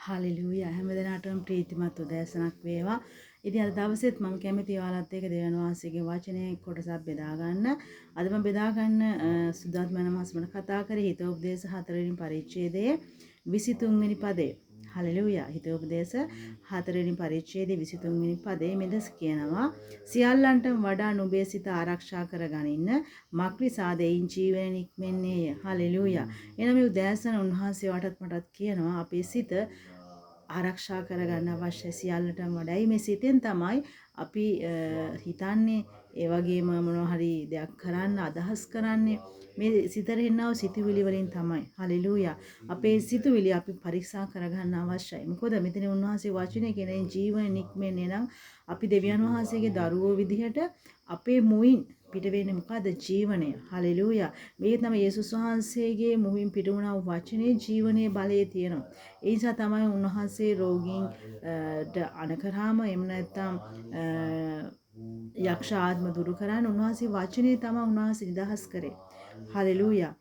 Hallelujah හැමදෙනාටම ප්‍රීතිමත් උදෑසනක් වේවා. ඉතින් අද දවසෙත් මම කැමති ඔයාලත් එක්ක දෙවියන් වහන්සේගේ වචනයේ කොටසක් බෙදා ගන්න. අද මම බෙදා ගන්න සුද්ධාත්ම නමස් මම කතා කරේ හිතෝපදේශ 4 වෙනි පරිච්ඡේදයේ 23 වෙනි පදේ. හලෙලූයා හිතෝපදේශ 4 වෙනි පරිච්ඡේදයේ 23 වෙනි පදේ මෙලෙස කියනවා සියල්ලන්ටම වඩා නුඹේ සිත ආරක්ෂා කරගනින්න මක්නිසා දෙයින් ජීවන නික්මෙන්නේය. හලෙලූයා. එනම මේ උදෑසන උන්වහන්සේ වටත් මටත් කියනවා අපේ සිත ආරක්ෂා කරගන්න අවශ්‍ය සියල්ලටම වඩායි මේ සිතෙන් තමයි අපි හිතන්නේ ඒ වගේම මොනවා හරි දෙයක් කරන්න අදහස් කරන්නේ මේ සිතට එනව සිතුවිලි වලින් තමයි. හලෙලූයා. අපේ සිතුවිලි අපි පරීක්ෂා කරගන්න අවශ්‍යයි. මොකද මෙතන උන්වහන්සේ වචනේ කියන ජීවන නික්මෙන්නේ නම් අපි දෙවියන් වහන්සේගේ දරුවෝ විදිහට අපේ මුවින් පිට වෙන්නේ මොකද ජීවනය. හලෙලූයා. මේක තමයි යේසුස් වහන්සේගේ මුවින් පිට වුණා වචනේ ජීවනයේ බලය තියෙනවා. ඒ නිසා තමයි උන්වහන්සේ රෝගීන්ට අනකරාම එහෙම නැත්නම් යක්ෂ ආත්ම දුරු කරන්න උන්වහන්සේ වචනේ තමයි උන්වහන්සේ නිදහස් කරේ. හලෙලූයා.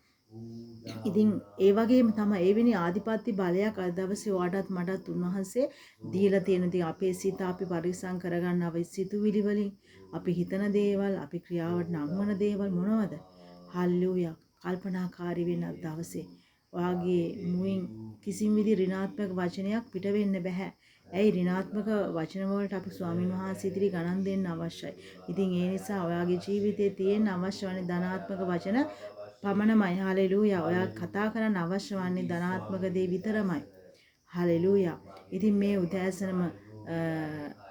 ඉතින් ඒ වගේම තමයි එවැනි ආධිපත්‍ය බලයක් අද දවසේ ඔයාටත් මටත් උන්වහන්සේ දීලා තියෙන. ඉතින් අපේ සිත අපි පරිස්සම් කරගන්න අවශ්‍ය සිතුවිලි වලින් අපි හිතන දේවල් අපි ක්‍රියාවට නංවන දේවල් මොනවද? හල්ලුයා. කල්පනාකාරී වෙන දවසේ ඔයාගේ මුවින් කිසිම විදි ඍණාත්මක වචනයක් පිට වෙන්න බෑ. ඇයි ඍණාත්මක වචන වලට අපි ස්වාමීන් වහන්සේ ඉදිරි ගණන් දෙන්න අවශ්‍යයි. ඉතින් ඒ නිසා ඔයාගේ ජීවිතයේ තියෙන අවශ්‍ය වන්නේ ධනාත්මක වචන පමණමයි. හලෙලූයා. ඔයා කතා කරන්න අවශ්‍ය වන්නේ ධනාත්මක දේ විතරමයි. හලෙලූයා. ඉතින් මේ උදෑසනම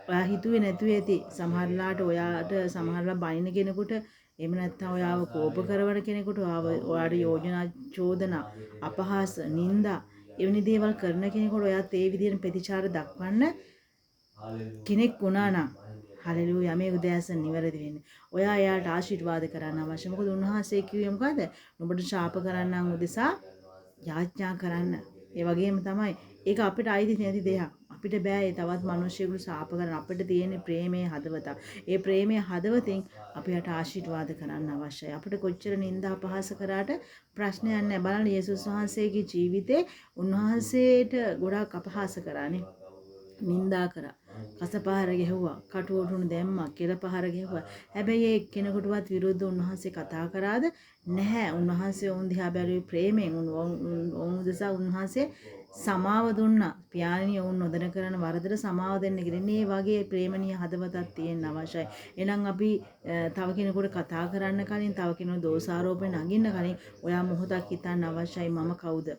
ඔයා හිතුවේ නැතුව ඇති සමහරලාට ඔයාට සමහරලා බයින කෙනෙකුට එහෙම නැත්නම් ඔයාව කෝප කරවන කෙනෙකුට ඔයාට යෝජනා චෝදනා අපහාස නිନ୍ଦා එවැනි දේවල් කරන කෙනෙකුට ඔයාත් ඒ විදිහට ප්‍රතිචාර දක්වන්න කෙනෙක් වුණා නම් හලෙලූයා මේ උදෑසන නිවැරදි වෙන්නේ. ඔයා එයාට ආශිර්වාද කරන්න අවශ්‍ය. මොකද උන්වහන්සේ කිව්වේ මොකද? නුඹට ශාප කරන්නන් උදෙසා යාඥා කරන්න. ඒ වගේම තමයි ඒක අපිට අයිති නැති දෙයක්. අපිට බෑ ඒ තවත් මිනිස්සුන්ට ශාප කරන්න. අපිට තියෙන ප්‍රේමයේ හදවත. ඒ ප්‍රේමයේ හදවතින් අපිට ආශිර්වාද කරන්න අවශ්‍යයි. අපිට කොච්චර නිନ୍ଦා අපහාස කරාට ප්‍රශ්නයක් නැහැ. බලන්න යේසුස් වහන්සේගේ ජීවිතේ උන්වහන්සේට ගොඩාක් අපහාස කරානේ. නිନ୍ଦා කරා. කසපහර ගැහුවා. කටුවටුන දැම්මා. කෙලපහර ගැහුවා. හැබැයි ඒ කෙනෙකුටවත් විරුද්ධව උන්වහන්සේ කතා කරාද? නැහැ. උන්වහන්සේ වුන් දිහා බැලුවේ ප්‍රේමයෙන්. වුන් උදෙසා උන්වහන්සේ සමාව දුන්නා. පියාණිය වුන් නොදැන කරන වරදට සමාව දෙන්න කියලා. මේ වගේ ප්‍රේමණීය හදවතක් තියෙන්න අවශ්‍යයි. එහෙනම් අපි තව කෙනෙකුට කතා කරන්න කලින් තව කෙනෙකුට දෝෂාරෝපණ නගින්න කලින් ඔයා මොහොතක් හිතන්න අවශ්‍යයි මම කවුද?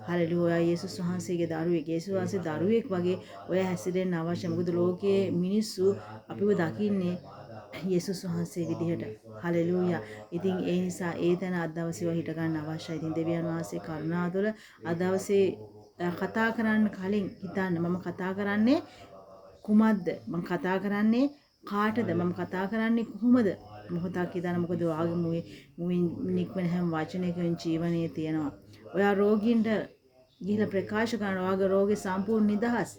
හලෙලූයා. යේසුස් වහන්සේගේ දරුවෙක්. යේසුස් වහන්සේ දරුවෙක් වගේ ඔයා හැසිරෙන්න අවශ්‍යයි. මොකද ලෝකයේ මිනිස්සු අපිව දකින්නේ යේසුස් වහන්සේ විදිහට. හලෙලූයා. ඉතින් ඒ නිසා ඒ තැන අද දවසේ හිට ගන්න අවශ්‍යයි. ඉතින් දෙවියන් වහන්සේ කරුණා තුළ අද දවසේ කතා කරන්න කලින් හිතන්න මම කතා කරන්නේ කුමක්ද? මම කතා කරන්නේ කාටද? මම කතා කරන්නේ කොහොමද? මොහොතක් හිතන්න. මොකද ඔයාගේ මුවින් නික්මන හැම වචනයකින් ජීවනයේ තියෙනවා. ඔයා රෝගීන්ට ගිහිලා ප්‍රකාශ කරන ඔයාගේ රෝගේ සම්පූර්ණ නිදහස්.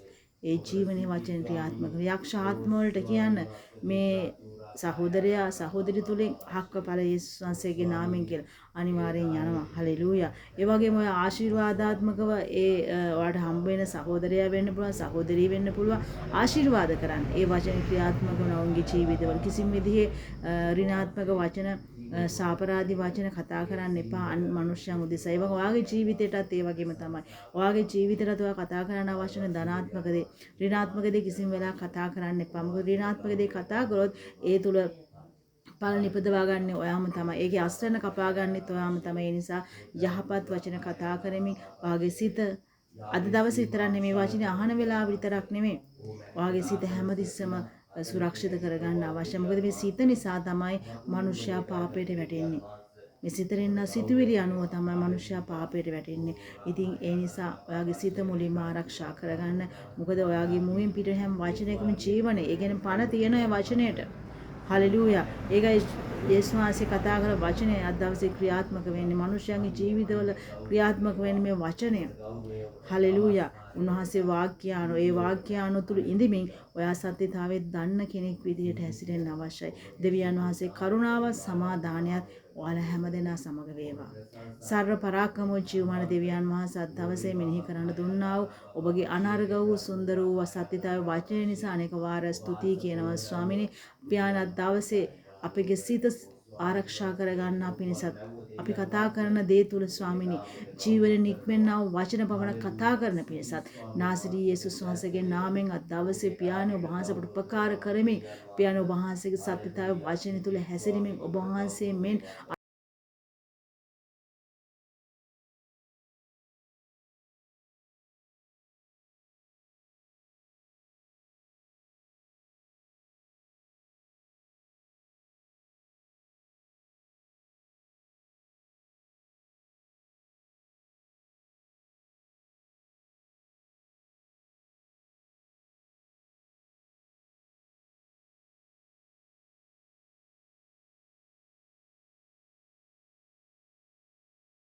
ඒ ජීවනයේ වචන ක්‍රියාත්මක යක්ෂ ආත්ම වලට කියන්න මේ සහෝදරයා සහෝදරි තුලින් හක්කපල යේසුස් වහන්සේගේ නාමයෙන් කියලා අනිවාර්යෙන් යනවා. හලෙලූයා. ඒ වගේම ඔය ආශිර්වාදාත්මකව ඔයාලට හම්බ වෙන සහෝදරයා වෙන්න පුළුවන් සහෝදරිය වෙන්න පුළුවන් ආශිර්වාද කරන්න. ඒ වචන ක්‍රියාත්මක වන ඔවුන්ගේ ජීවිතවල කිසිම විදිහේ ඍණාත්මක වචන සාපරාධි වචන කතා කරන්න එපා මනුෂ්‍යයන් උදෙසා. ඒ වගේ ඔයාගේ ජීවිතයටත් ඒ වගේම තමයි. ඔයාගේ ජීවිතයට ඔයා කතා කරන්න අවශ්‍ය වෙන ධනාත්මක දේ ඍණාත්මක දේ කිසිම වෙලාවක කතා කරන්න එපා. මොකද ඍණාත්මක දේ කතා කරොත් ඒ තුල පල නිපදවා ගන්න ඔයාම තමයි. ඒකේ අස්වැන්න කපා ගන්නෙත් ඔයාම තමයි. ඒ නිසා යහපත් වචන කතා කරමින් ඔයාගේ සිත අද දවසේ විතරක් නෙමෙයි වචනේ අහන වෙලාව විතරක් නෙමෙයි. ඔයාගේ සිත හැමතිස්සම සුරක්ෂිත කරගන්න අවශ්‍යයි. මොකද මේ සිත නිසා තමයි මනුෂ්‍යයා පාපයට වැටෙන්නේ. මේ සිතෙන් සිතුවිලි අනුව තමයි මනුෂ්‍යයා පාපයට වැටෙන්නේ. ඉතින් ඒ නිසා ඔයාගේ සිත මුලින්ම ආරක්ෂා කරගන්න. මොකද ඔයාගේ මුවින් පිට හැම වචනයකම ජීවනය. ඒ කියන්නේ පණ තියෙන ඒ වචනයට. හලෙලූයා. ඒකයි යේසුස් වහන්සේ කතා කර වචනේ අද දවසේ ක්‍රියාත්මක වෙන්නේ. මනුෂ්‍යයන්ගේ ජීවිතවල ක්‍රියාත්මක වෙන්නේ මේ වචනය. හලෙලූයා. උන්වහන්සේ වාක්‍යානෝ ඒ වාක්‍යානෝ තුල ඉඳමින් ඔයා සත්‍යතාවයේ දන්න කෙනෙක් විදිහට හැසිරෙන්න අවශ්‍යයි. දෙවියන් වහන්සේ කරුණාව සමාදානයත් ඔයාලා හැමදෙනා සමග වේවා. සර්ව පරාක්‍රමෝ ජීවමාන දෙවියන් වහන්සේ අද දවසේ මෙනෙහි කරන්න දුන්නා වූ ඔබගේ අනර්ග වූ සුන්දර වූ සත්‍යතාවය වචනය නිසා අනේක වාර ස්තුතියි කියනවා ස්වාමිනේ. පියාණන් අද දවසේ අපගේ සිත ආරක්ෂා කරගන්න පිණිසත් අපි කතා කරන දේ තුල ස්වාමිනී ජීවන නික්මෙන්නා වූ වචන පමණ කතා කරන පිණිසත් නාසරී යේසුස් වහන්සේගේ නාමයෙන් අද දවසේ පියාණන් ඔබ වහන්සේට උපකාර කරමින් පියාණන් ඔබ වහන්සේගේ සත්‍යතාවය වචන තුල හැසිරීමෙන් ඔබ වහන්සේ මෙන්